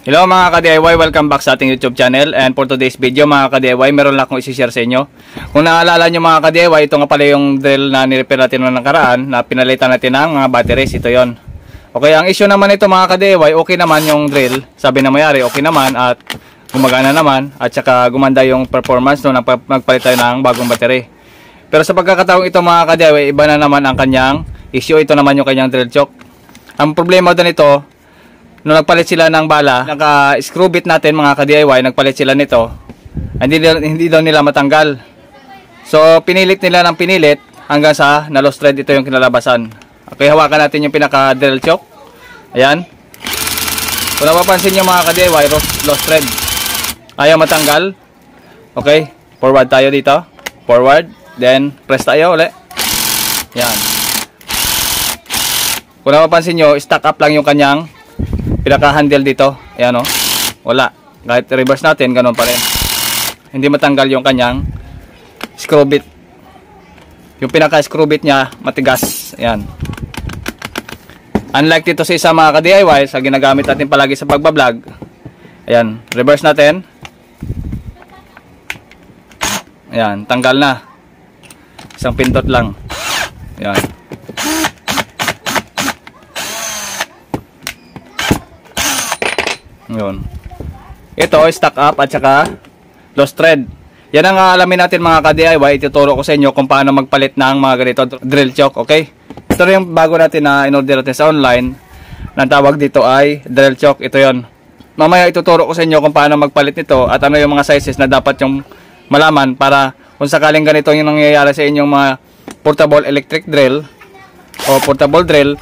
Hello mga ka-DIY, welcome back sa ating YouTube channel. And for today's video mga ka-DIY, meron lang akong isi-share sa inyo. Kung naalala nyo mga ka-DIY, ito nga pala yung drill na nirepair natin noong nakaraan, na pinalitan natin ng mga batteries. Ito yon. Okay, ang issue naman ito mga ka-DIY, okay naman yung drill. Sabi na mayari, okay naman at gumagana naman. At saka gumanda yung performance nung nagpalit tayo ng bagong battery. Pero sa pagkakataong ito mga ka-DIY, iba na naman ang kanyang issue. Ito naman yung kanyang drill choke. Ang problema doon ito, nung nagpalit sila ng bala, naka-screw bit natin mga ka-DIY, nagpalit sila nito, hindi daw nila matanggal. So, pinilit nila ng pinilit hanggang sa na-lost thread. Ito yung kinalabasan. Okay, hawakan natin yung pinaka-drill choke. Ayan. Kung napapansin nyo mga ka-DIY, lost thread. Ayaw matanggal. Okay, forward tayo dito. Forward. Then, press tayo ulit. Ayan. Kung napapansin nyo, stack up lang yung kanyang pinaka-handle dito. Ayan o. Wala. Kahit reverse natin, ganun pa rin. Hindi matanggal yung kanyang screw bit. Yung pinaka-screw bit niya, matigas. Ayan. Unlike dito sa isa mga ka-DIY, sa ginagamit natin palagi sa pagbablog. Ayan. Reverse natin. Ayan. Tanggal na. Isang pindot lang. Ayan. Yun. Ito, stock up at saka lost thread. Yan ang alamin natin mga ka-DIY. Ituturo ko sa inyo kung paano magpalit ng mga ganito drill choke, okay? Ito yung bago natin na in-order natin sa online. Ang tawag dito ay drill choke. Ito yon. Mamaya ituturo ko sa inyo kung paano magpalit nito at ano yung mga sizes na dapat yung malaman para kung sakaling ganito yung nangyayari sa inyong mga portable electric drill o portable drill,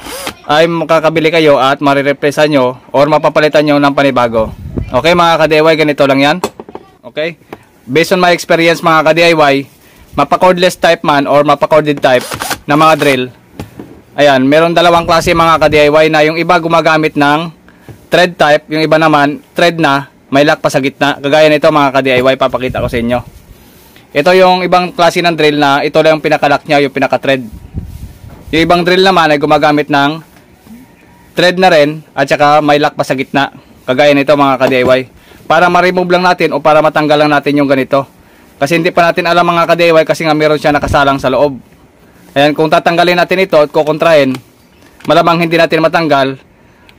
ay makakabili kayo at marireplacean nyo or mapapalitan nyo ng panibago. Okay mga ka-DIY, ganito lang yan. Okay? Based on my experience mga ka-DIY, mapa-cordless type man or mapa-corded type na mga drill, ayan, meron dalawang klase mga ka-DIY na yung iba gumagamit ng thread type, yung iba naman thread na may lock pa sa gitna. Kagaya nito mga ka-DIY, papakita ko sa inyo. Ito yung ibang klase ng drill na ito lang yung pinaka-lock nya, yung pinaka-thread. Yung ibang drill naman ay gumagamit ng thread na rin at saka may lock pa sa gitna. Kagaya nito mga ka-DIY. Para ma-remove lang natin o para matanggal lang natin yung ganito. Kasi hindi pa natin alam mga ka-DIY kasi nga meron siya nakasalang sa loob. Ayan, kung tatanggalin natin ito at kukontrahin, malamang hindi natin matanggal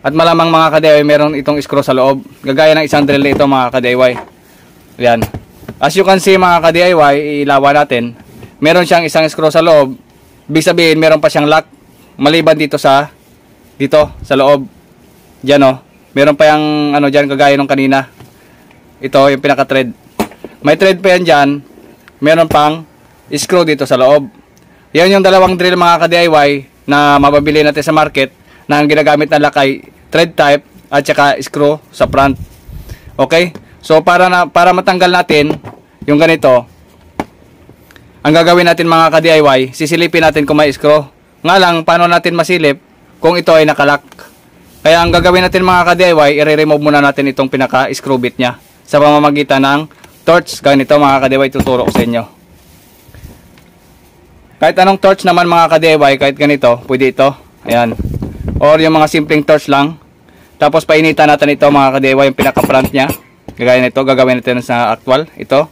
at malamang mga ka-DIY meron itong screw sa loob. Kagaya ng isang drill nito mga ka-DIY. Ayan. As you can see mga ka-DIY, ilawan natin. Meron siyang isang screw sa loob. Ibig sabihin, meron pa siyang lock maliban dito sa loob. Diyan oh. Meron pa yung ano diyan kagaya nung kanina. Ito yung pinaka-thread. May thread pa yan diyan. Meron pang screw dito sa loob. Yan yung dalawang drill mga ka-DIY na mababili natin sa market na ang ginagamit na lock ay thread type at saka screw sa front. Okay? So para matanggal natin yung ganito, ang gagawin natin mga ka-DIY, sisilipin natin kung may screw. Nga lang, paano natin masilip kung ito ay nakalock? Kaya ang gagawin natin mga ka-DIY, i-remove muna natin itong pinaka-screw bit nya sa pamamagitan ng torch. Ganito mga ka-DIY, tuturo ko sa inyo. Kahit anong torch naman mga ka-DIY, kahit ganito, pwede ito. Ayan. Or yung mga simpleng torch lang. Tapos painitan natin ito mga ka-DIY, yung pinaka-front nya. Gagawin nito, gagawin natin sa actual. Ito.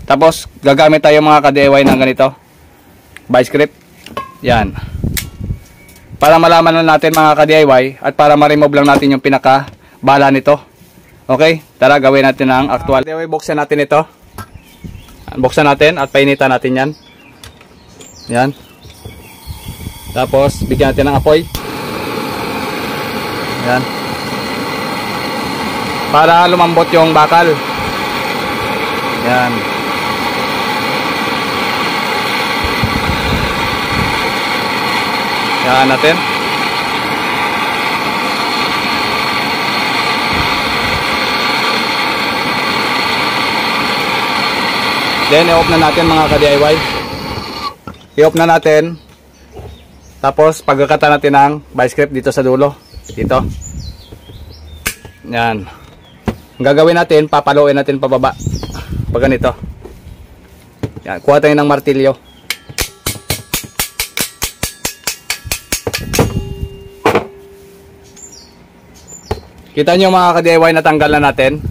Tapos, gagamit tayo mga ka-DIY ng ganito. Vice grip. Yan. Para malaman lang natin mga ka-DIY at para ma-remove lang natin yung pinaka-bala nito. Okay? Tara, gawin natin ang actual. DIY, buksan natin ito. Buksan natin at painitan natin yan. Yan. Tapos, bigyan natin ng apoy. Yan. Para lumambot yung bakal. Yan. Yan natin. Then i-off na natin mga ka-DIY. I-off na natin. Tapos pagkakata natin ng vice grip dito sa dulo. Dito. Yan. Ang gagawin natin, papaluin natin pababa. Pag ganito. Yan, kuha tayo ng martilyo. Kita nyo mga ka-DIY, natanggal na natin.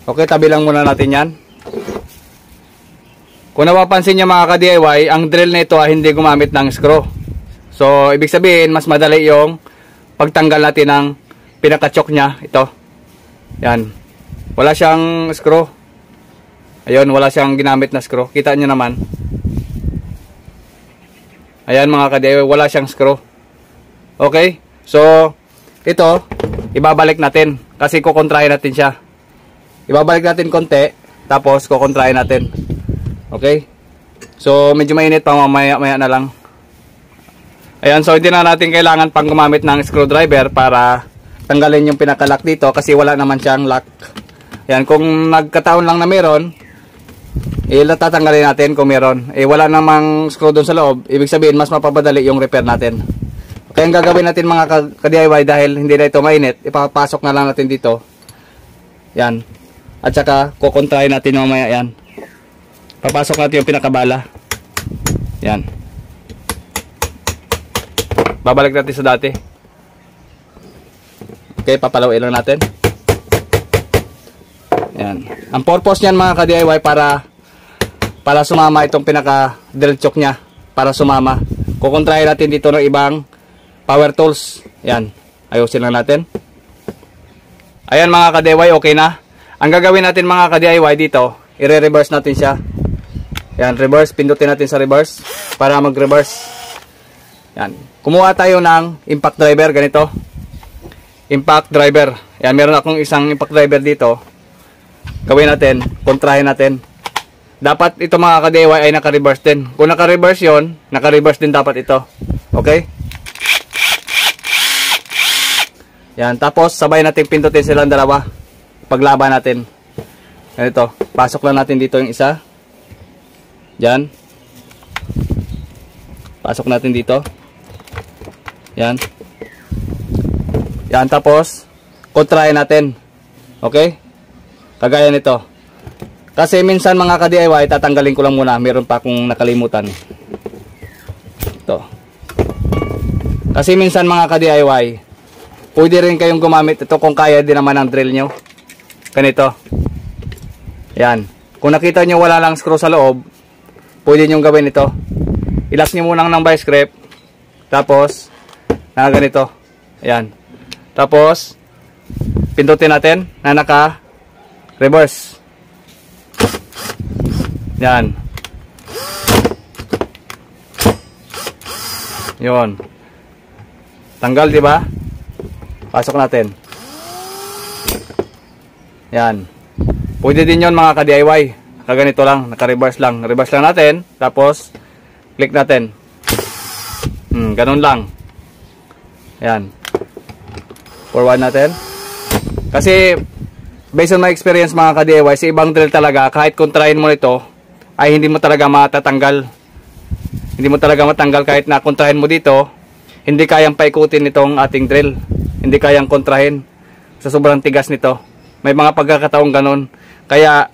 Okay, tabi lang muna natin yan. Kung napapansin nyo mga ka-DIY, ang drill na ito ay hindi gumamit ng screw. So, ibig sabihin, mas madali yung pagtanggal natin ng pinaka-choke nya. Ito. Yan. Wala siyang screw. Ayun, wala siyang ginamit na screw. Kita nyo naman. Ayan mga ka-DIY, wala siyang screw. Okay? So, ito, ibabalik natin. Kasi kukontrahin natin siya. Ibabalik natin konti. Tapos, kukontrahin natin. Okay? So, medyo mainit pa, mamaya na lang. Ayan, so hindi na natin kailangan pang gumamit ng screwdriver para tanggalin yung pinaka-lock dito. Kasi wala naman siyang lock. Ayan, kung nagkataon lang na meron, tatanggalin natin kung meron. Wala namang screw doon sa loob. Ibig sabihin, mas mapapadali yung repair natin. Kaya ang gagawin natin mga ka-DIY, dahil hindi na ito mainit, ipapasok na lang natin dito. Yan. At saka, kukontrahin natin mamaya yan. Papasok natin yung pinakabala. Yan. Babalik natin sa dati. Okay, papalawin lang natin. Yan. Ang purpose niyan mga ka-DIY, para sumama itong pinaka drill choke nya, para sumama. Kukontrahin natin dito ng ibang power tools. Yan, ayusin lang natin. Ayan mga ka-DIY, okay na. Ang gagawin natin mga ka-DIY dito, i-reverse natin siya. Yan, reverse, pindutin natin sa reverse para mag-reverse. Yan, kumuha tayo ng impact driver, ganito. Impact driver. Yan, meron akong isang impact driver dito. Gawin natin, kontrahin natin. Dapat ito mga ka-DIY ay naka-reverse din. Kung naka-reverse yon, naka-reverse din dapat ito. Okay? Yan, tapos sabay natin pindutin silang dalawa. Paglaban natin. Ganito, pasok lang natin dito yung isa. Yan. Pasok natin dito. Yan. Yan, tapos kontrahin natin. Okay? Kagaya nito. Kasi minsan mga ka-DIY, tatanggalin ko lang muna. Meron pa akong nakalimutan. Ito. Kasi minsan mga ka-DIY, pwede rin kayong gumamit ito kung kaya din naman ang drill nyo. Ganito. Yan. Kung nakita nyo wala lang screw sa loob, pwede nyo gawin ito. Ilas nyo muna ng vice grip. Tapos, ganito. Ayan. Tapos, pindutin natin na naka-reverse. Yan. Yun. Tanggal, di ba? Pasok natin. Yan. Pwede din yon mga ka-DIY. Kaganito lang, naka-reverse lang. Reverse lang natin, tapos click natin. Ganun lang. Yan. Forward natin. Kasi based on my experience mga ka-DIY, sa ibang drill talaga, kahit kontrahin mo ito, ay hindi mo talaga matatanggal. Hindi mo talaga matanggal kahit na kontrahin mo dito, hindi kayang paikutin itong ating drill. Hindi kayang kontrahin sa sobrang tigas nito. May mga pagkakataong ganun. Kaya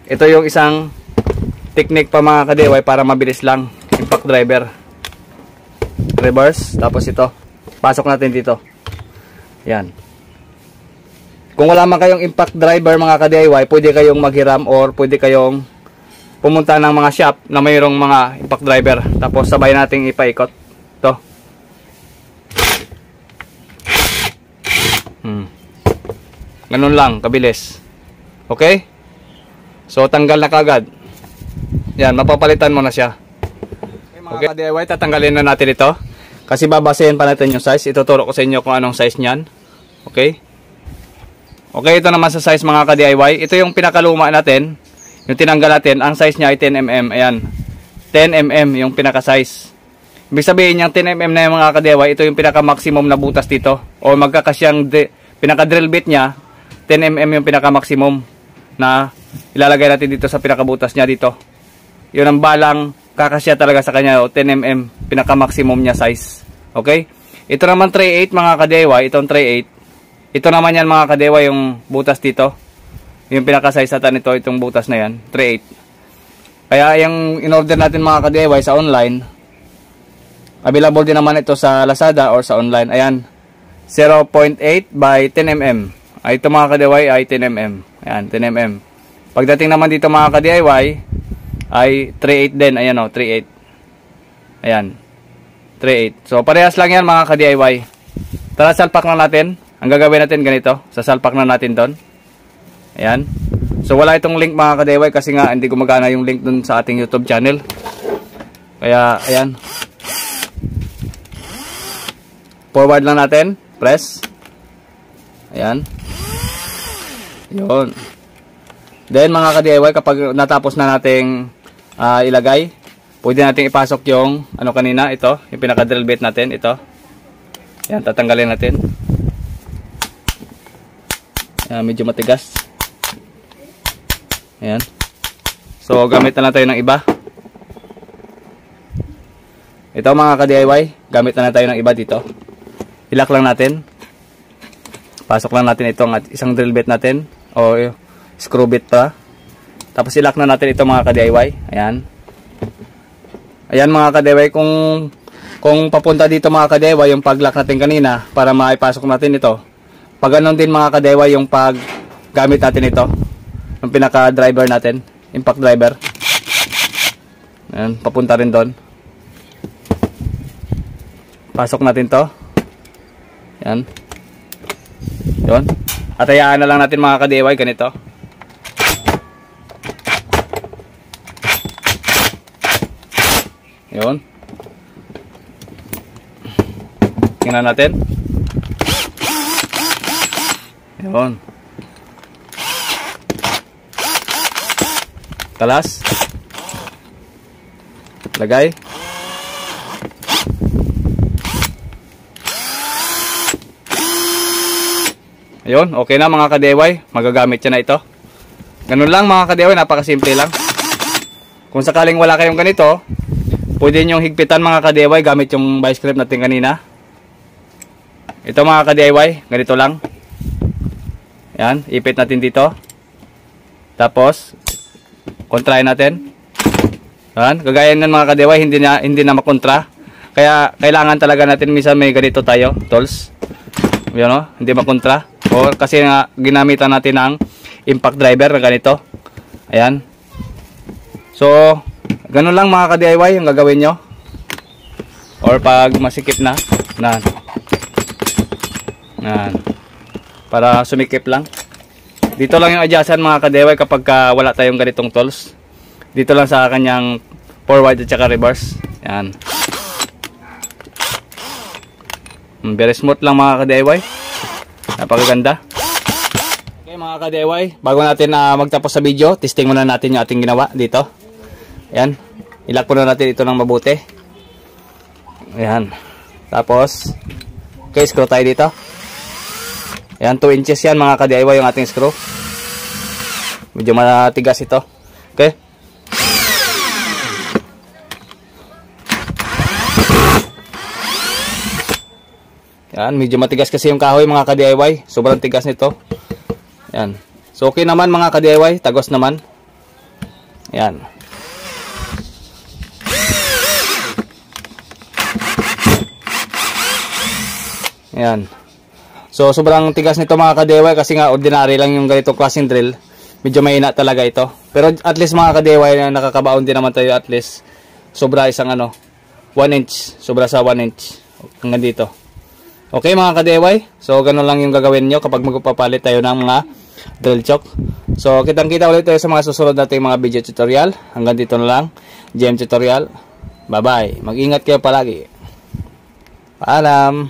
ito yung isang technique pa mga ka-DIY para mabilis lang. Impact driver. Reverse. Tapos ito. Pasok natin dito. Yan. Kung wala man kayong impact driver mga ka-DIY, pwede kayong maghiram or pwede kayong pumunta ng mga shop na mayroong mga impact driver. Tapos sabay nating ipaikot. Ito. Ganun lang, kabilis. Okay? So, tanggal na kagad. Yan, mapapalitan mo na siya. Okay, mga ka-DIY, tatanggalin na natin ito. Kasi babasehin pa natin yung size. Ituturo ko sa inyo kung anong size niyan. Okay? Okay, ito naman sa size mga ka-DIY. Ito yung pinakaluma natin. Yung tinanggal natin, ang size niya ay 10mm. Ayan. 10mm yung pinaka-size. Ibig sabihin yung 10mm na yung mga ka-DIY, ito yung pinaka-maximum na butas dito. O magkakasyang pinaka-drill bit niya, 10mm yung pinaka-maximum na ilalagay natin dito sa pinaka-butas niya dito. Yun ang balang kakasya talaga sa kanya, o 10mm pinaka-maximum niya size. Okay? Ito naman 3/8 mga ka-DIY, itong 3/8. Ito naman yan mga ka-DIY yung butas dito. Yung pinaka-size natin ito, itong butas na yan, 3/8. Kaya yung in-order natin mga ka-DIY sa online, available din naman ito sa Lazada or sa online. Ayan. 0.8 by 10 mm. Ito mga ka-DIY ay 10 mm. Ayan, 10 mm. Pagdating naman dito mga ka-DIY ay 3.8 din. Ayan o, 3.8. Ayan, 3.8. So parehas lang yan mga ka-DIY. Tara, salpak na natin. Ang gagawin natin ganito, sasalpak na natin doon. Ayan. So wala itong link mga ka-DIY kasi nga hindi gumagana yung link dun sa ating YouTube channel. Kaya ayan. Forward lang natin, press. Ayan. Yun. Then mga ka-DIY, kapag natapos na nating ilagay, pwede nating ipasok yung ano kanina, ito, yung pinaka-drill bit natin, ito. Ayan, tatanggalin natin. Ayan, medyo matigas. Ayan. So, gamit na lang tayo ng iba. Ito mga ka-DIY, gamit na lang tayo ng iba dito. Ilak lang natin. Pasok lang natin itong isang drill bit natin. O screw bit pa. Tapos ilak na natin ito mga ka-DIY. Ayan. Ayan mga ka-DIY, kung papunta dito mga ka-DIY yung pag-lock natin kanina para maipasok natin ito. Pag ganun din mga ka-DIY yung pag gamit natin ito. Yung pinaka-driver natin, impact driver. Ayan, papunta rin doon. Pasok natin to. Ayan. Yun. At hayaan na lang natin mga ka-DIY ganito. Yun. Tingnan natin. Yun. Talas. Lagay. Ayun, okay na mga ka-DIY. Magagamit siya na ito. Ganun lang mga ka-DIY, napakasimple lang. Kung sakaling wala kayong ganito, pwede nyo higpitan mga ka-DIY gamit yung vice grip natin kanina. Ito mga ka-DIY, ganito lang. Yan, ipit natin dito. Tapos kontrahin natin. Yan, kagaya ng mga ka-DIY, hindi na makontra. Kaya kailangan talaga natin minsan may ganito tayo, tools. Yan o, hindi makontra. O kasi nga ginamitan natin ng impact driver na ganito. Ayan. So, ganun lang mga ka-DIY yung gagawin nyo. Or pag masikip na. Para sumikip lang. Dito lang yung adjustan mga ka-DIY kapag wala tayong ganitong tools. Dito lang sa kanyang forward at saka reverse. Yan. Very smooth lang mga ka-DIY. Napakaganda. Okay mga ka-DIY, bago natin magtapos sa video, testing muna natin yung ating ginawa dito. Ayan. Ilak muna natin ito ng mabuti. Ayan. Tapos, okay, screw tayo dito. Ayan, 2 inches yan mga ka-DIY yung ating screw. Medyo matigas ito. Okay. Yan, medyo matigas kasi yung kahoy mga ka-DIY. Sobrang tigas nito. Yan. So okay naman mga ka-DIY, tagos naman. Yan. Yan. So sobrang tigas nito mga ka-DIY kasi nga ordinary lang yung ganitong klaseng drill. Medyo mahina talaga ito. Pero at least mga ka-DIY nakakabaon din naman tayo at least. Sobra isang 1 inch. Sobra sa 1 inch. Hanggang dito. Okay mga ka-DIY, so ganun lang yung gagawin nyo kapag magpapalit tayo ng mga drill chock. So kitang kita ulit tayo sa mga susunod nating mga video tutorial. Hanggang dito na lang, GM Tutorial. Bye bye, mag-ingat kayo palagi. Paalam.